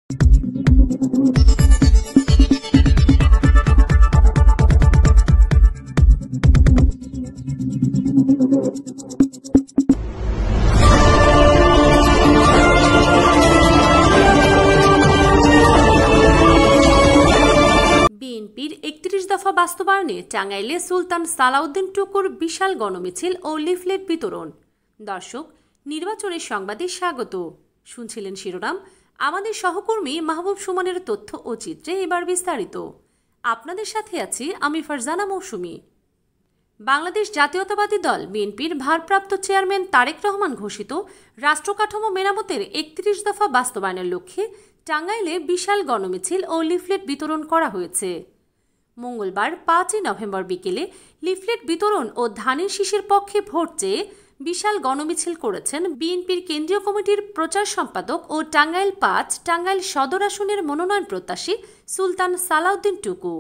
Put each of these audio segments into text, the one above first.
বিএনপির ৩১ দফা বাস্তবায়নে টাঙ্গাইলে সুলতান সালাউদ্দিন টুকুর বিশাল গণমিছিল ও লিফলেট বিতরণ। দর্শক, নির্বাচনের সংবাদে স্বাগত। শুনছিলেন শিরোনাম, আমাদের সহকর্মী মাহবুব সুমনের তথ্য ও চিত্রে এবার বিস্তারিত। আপনাদের সাথে আছি আমি ফারজানা মৌসুমী। বাংলাদেশ জাতীয়তাবাদী দল বিএনপির ভারপ্রাপ্ত চেয়ারম্যান তারেক রহমান ঘোষিত রাষ্ট্রকাঠামো মেরামতের ৩১ দফা বাস্তবায়নের লক্ষ্যে টাঙ্গাইলে বিশাল গণমিছিল ও লিফলেট বিতরণ করা হয়েছে। মঙ্গলবার ৫ই নভেম্বর বিকেলে লিফলেট বিতরণ ও ধানের শীষের পক্ষে ভোট চেয়ে বিশাল গণমিছিল করেছেন বিএনপির কেন্দ্রীয় কমিটির প্রচার সম্পাদক ও টাঙ্গাইল সদর আসনের মনোনয়ন প্রত্যাশী সুলতান সালাউদ্দিন টুকু।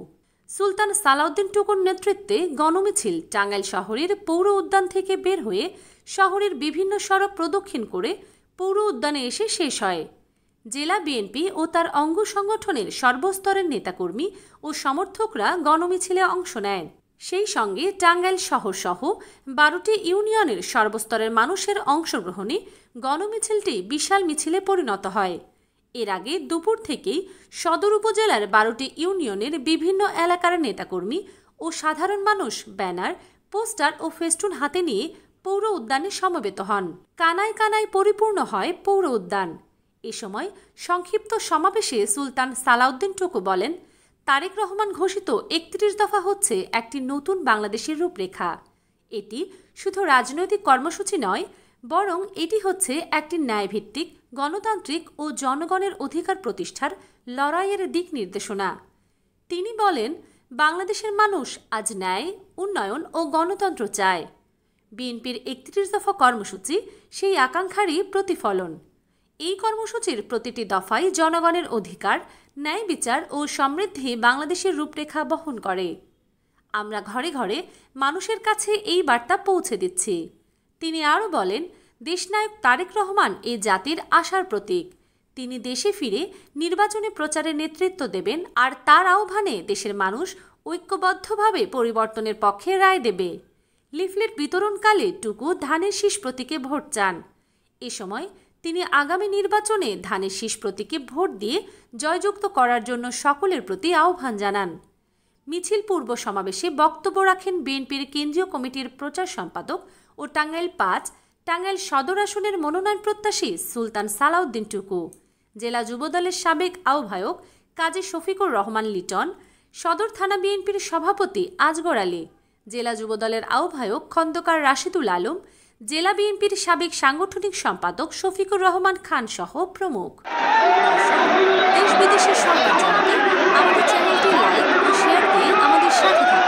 সুলতান সালাউদ্দিন টুকুর নেতৃত্বে গণমিছিল টাঙ্গাইল শহরের পৌর উদ্যান থেকে বের হয়ে শহরের বিভিন্ন সড়ক প্রদক্ষিণ করে পৌর উদ্যানে এসে শেষ হয়। জেলা বিএনপি ও তার অঙ্গ সংগঠনের সর্বস্তরের নেতাকর্মী ও সমর্থকরা গণমিছিলে অংশ নেন। সেই সঙ্গে টাঙ্গাইল শহর সহ ১২টি ইউনিয়নের সর্বস্তরের মানুষের অংশগ্রহণে গণমিছিলটি বিশাল মিছিলে পরিণত হয়। এর আগে দুপুর থেকেই সদর উপজেলার ১২টি ইউনিয়নের বিভিন্ন এলাকার নেতাকর্মী ও সাধারণ মানুষ ব্যানার, পোস্টার ও ফেস্টুন হাতে নিয়ে পৌর উদ্যানে সমবেত হন। কানায় কানায় পরিপূর্ণ হয় পৌর উদ্যান। এ সময় সংক্ষিপ্ত সমাবেশে সুলতান সালাউদ্দিন টুকু বলেন, তারেক রহমান ঘোষিত ৩১ দফা হচ্ছে একটি নতুন বাংলাদেশের রূপরেখা। এটি শুধু রাজনৈতিক কর্মসূচি নয়, বরং এটি হচ্ছে একটি ন্যায়ভিত্তিক, গণতান্ত্রিক ও জনগণের অধিকার প্রতিষ্ঠার লড়াইয়ের দিক নির্দেশনা। তিনি বলেন, বাংলাদেশের মানুষ আজ ন্যায়, উন্নয়ন ও গণতন্ত্র চায়। বিএনপির ৩১ দফা কর্মসূচি সেই আকাঙ্ক্ষারই প্রতিফলন। এই কর্মসূচির প্রতিটি দফাই জনগণের অধিকার, ন্যায় বিচার ও সমৃদ্ধি বাংলাদেশের রূপরেখা বহন করে। আমরা ঘরে ঘরে মানুষের কাছে এই বার্তা পৌঁছে দিচ্ছি। তিনি আরও বলেন, দেশনায়ক তারেক রহমান এ জাতির আশার প্রতীক। তিনি দেশে ফিরে নির্বাচনী প্রচারে নেতৃত্ব দেবেন, আর তার আহ্বানে দেশের মানুষ ঐক্যবদ্ধভাবে পরিবর্তনের পক্ষে রায় দেবে। লিফলেট বিতরণকালে টুকু ধানের শীষ প্রতীকে ভোট চান। এ সময় তিনি আগামী নির্বাচনে ধানের শীষ প্রতীকে ভোট দিয়ে জয়যুক্ত করার জন্য সকলের প্রতি আহ্বান জানান। মিছিল পূর্ব সমাবেশে বক্তব্য রাখেন বিএনপির কেন্দ্রীয় কমিটির প্রচার সম্পাদক ও টাঙ্গাইল সদর আসনের মনোনয়ন প্রত্যাশী সুলতান সালাউদ্দিন টুকু, জেলা যুবদলের সাবেক আহ্বায়ক কাজী শফিকুর রহমান লিটন, সদর থানা বিএনপির সভাপতি আজগর আলী, জেলা যুবদলের আহ্বায়ক খন্দকার রাশেদুল আলম, জেলা বিএনপির সাবেক সাংগঠনিক সম্পাদক শফিকুর রহমান খান সহ প্রমুখ। দেশ বিদেশের সংবাদ জানতে আমাদের চ্যানেলটি লাইক ও শেয়ার দিয়ে আমাদের সাথে থাকুন।